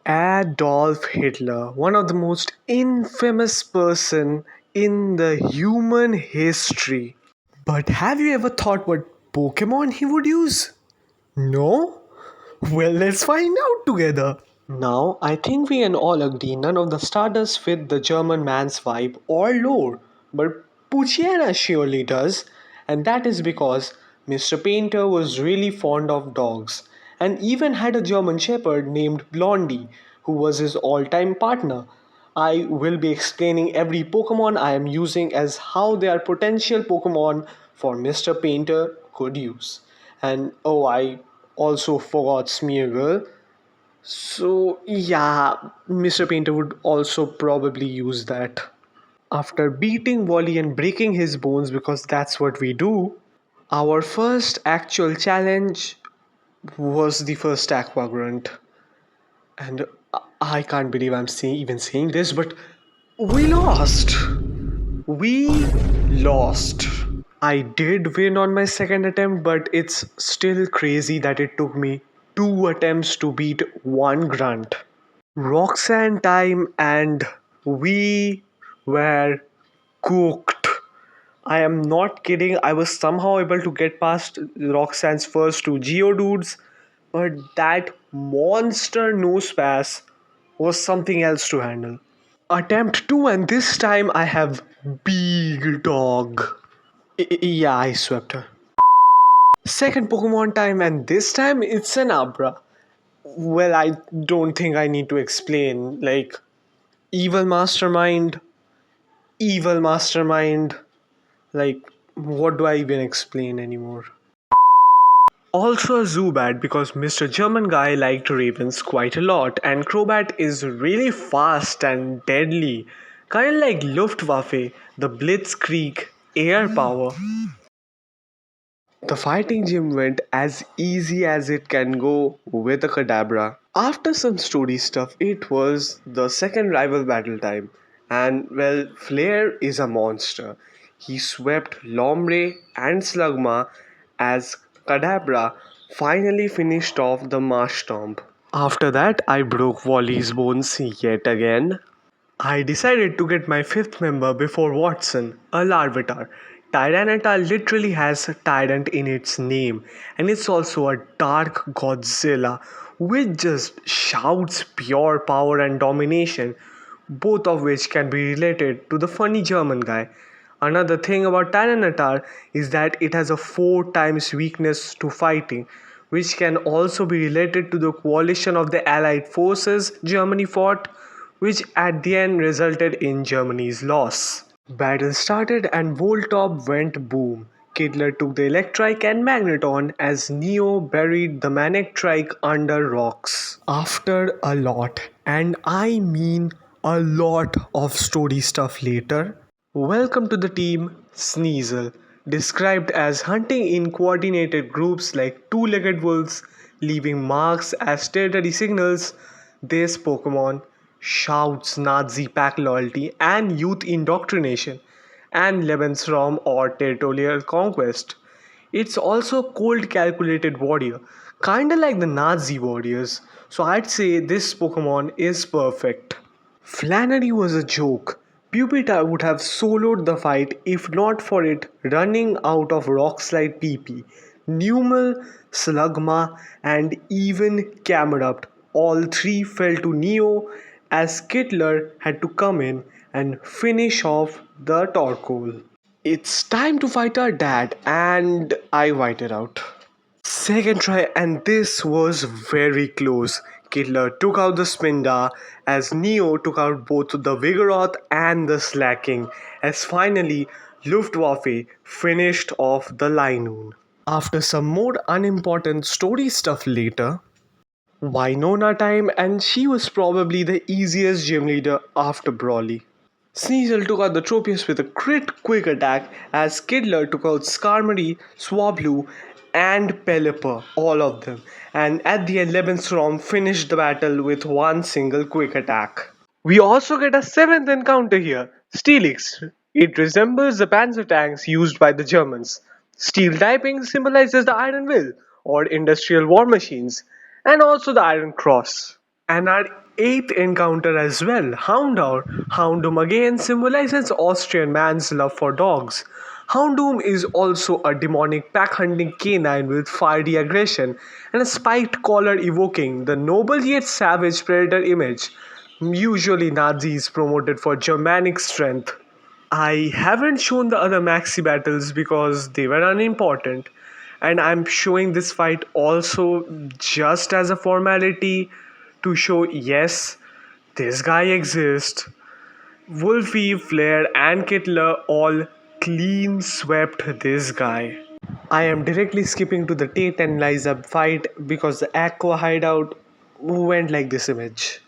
Adolf Hitler, one of the most infamous person in the human history. But have you ever thought what Pokemon he would use? No? Well, let's find out together. Now, I think we can all agree none of the starters fit the German man's vibe or lore, but Puchiana surely does, and that is because Mr. Painter was really fond of dogs and even had a German shepherd named Blondie, who was his all time partner. I will be explaining every Pokemon I am using as how they are potential Pokemon for Mr. Painter could use. And oh, I also forgot Smeargle. So, yeah, Mr. Painter would also probably use that. After beating Wally and breaking his bones, because that's what we do, our first actual challenge was the first Aqua Grunt. And I can't believe I'm even saying this, but we lost. We lost. I did win on my second attempt, but it's still crazy that it took me two attempts to beat one grunt. Roxanne time, and we were cooked. I am not kidding. I was somehow able to get past Roxanne's first two Geodudes, but that monster Nosepass was something else to handle. Attempt 2, and this time I have Big Dog. Yeah, I swept her. Second Pokemon time, and this time it's an Abra. Well, I don't think I need to explain. Like, evil mastermind, evil mastermind. Like, what do I even explain anymore? Also a Zubat because Mr. German guy liked ravens quite a lot, and Crobat is really fast and deadly. Kinda like Luftwaffe, the Blitzkrieg air power. The fighting gym went as easy as it can go with a Kadabra. After some story stuff, it was the second rival battle time. And well, Flair is a monster. He swept Lombre and Slugma as Kadabra finally finished off the Marshtomp. After that, I broke Wally's bones yet again. I decided to get my fifth member before Watson, a Larvitar. Tyranitar literally has tyrant in its name, and it's also a dark Godzilla which just shouts pure power and domination, both of which can be related to the funny German guy. Another thing about Tyranitar is that it has a 4 times weakness to fighting, which can also be related to the coalition of the Allied forces Germany fought, which at the end resulted in Germany's loss. Battle started and Voltop went boom. Kidler took the Electrike and Magneton as Neo buried the Manectrike under rocks. After a lot, and I mean a lot of story stuff later, welcome to the team Sneasel, described as hunting in coordinated groups like two-legged wolves, leaving marks as territory signals. This Pokemon shouts Nazi pack loyalty and youth indoctrination and Lebensraum or territorial conquest. It's also a cold calculated warrior, kinda like the Nazi warriors, so I'd say this Pokemon is perfect. Flannery was a joke. Pupitar would have soloed the fight if not for it running out of Rockslide PP. Numel, Slugma, and even Camerupt, all three fell to Neo as Kittler had to come in and finish off the Torkoal. It's time to fight our dad, and I whited out. Second try, and this was very close. Kittler took out the Spinda as Neo took out both the Vigoroth and the Slacking, as finally Luftwaffe finished off the Linoon. After some more unimportant story stuff later, Winona time, and she was probably the easiest gym leader after Brawly. Sneasel took out the Tropius with a crit quick attack as Kidler took out Skarmory, Swablu, and Pelipper, all of them, and at the end Lebensraum finished the battle with one single quick attack. We also get a seventh encounter here, Steelix. It resembles the panzer tanks used by the Germans. Steel typing symbolizes the Iron Will, or industrial war machines, and also the Iron Cross. And our Eighth encounter as well, Houndour. Houndoom again symbolizes Austrian man's love for dogs. Houndoom is also a demonic pack-hunting canine with fiery aggression and a spiked collar evoking the noble yet savage predator image, usually Nazis promoted for Germanic strength. I haven't shown the other maxi battles because they were unimportant, and I'm showing this fight also just as a formality to show yes, this guy exists. Wolfie, Flair, and Kittler all clean swept this guy. I am directly skipping to the Tate and Liza fight because the Aqua hideout went like this image.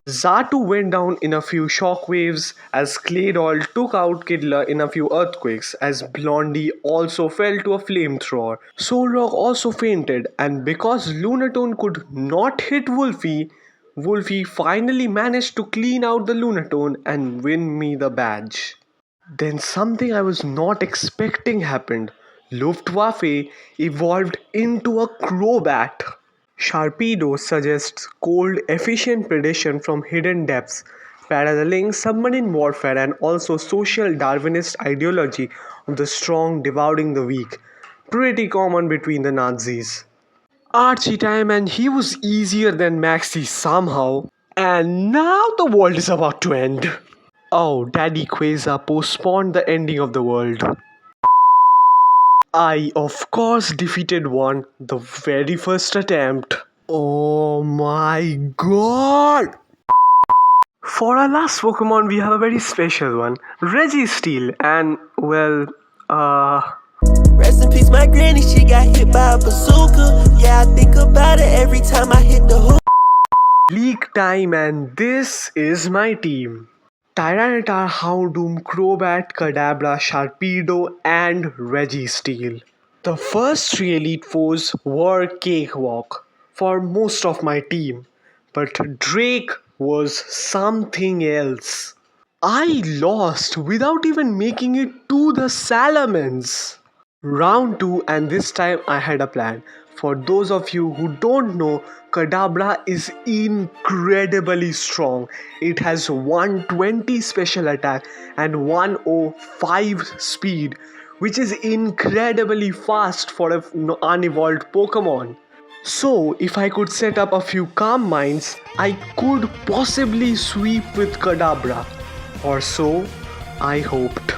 Zatu went down in a few shockwaves as Claydol took out Kidler in a few earthquakes as Blondie also fell to a flamethrower. Solrock also fainted, and because Lunatone could not hit Wolfie, Wolfie finally managed to clean out the Lunatone and win me the badge. Then something I was not expecting happened. Luftwaffe evolved into a Crobat. Sharpedo suggests cold, efficient predation from hidden depths, paralleling submarine warfare and also social Darwinist ideology of the strong devouring the weak, pretty common between the Nazis. Archie time and he was easier than Maxi somehow. And now the world is about to end. Oh, Daddy Quasar postponed the ending of the world. I, of course, defeated one the very first attempt. Oh my god! For our last Pokemon, we have a very special one, Registeel, and well, Rest in peace, my granny, she got hit by a bazooka. Yeah, I think about it every time I hit the hook. League time, and this is my team. Tyranitar, Houndoom, Crobat, Kadabra, Sharpedo, and Registeel. The first three Elite Fours were cakewalk for most of my team, but Drake was something else. I lost without even making it to the Salamence. Round 2, and this time I had a plan. For those of you who don't know, Kadabra is incredibly strong. It has 120 special attack and 105 speed, which is incredibly fast for an unevolved Pokemon. So, if I could set up a few calm minds, I could possibly sweep with Kadabra. Or so I hoped.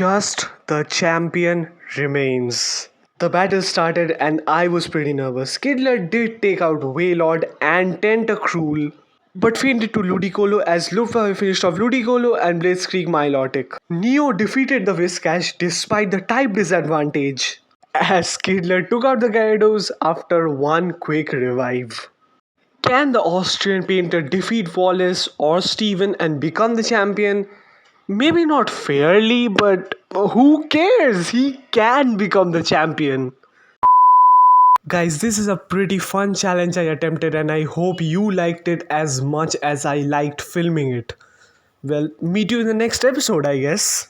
Just the champion remains. The battle started and I was pretty nervous. Skidler did take out Wailord and Tentacruel, but fainted to Ludicolo as Luftwaffe finished off Ludicolo and Blitzkrieg Milotic. Neo defeated the Whiscash despite the type disadvantage, as Skidler took out the Gyarados after one quick revive. Can the Austrian painter defeat Wallace or Steven and become the champion? Maybe not fairly, but who cares? He can become the champion. Guys, this is a pretty fun challenge I attempted and I hope you liked it as much as I liked filming it. Well, meet you in the next episode, I guess.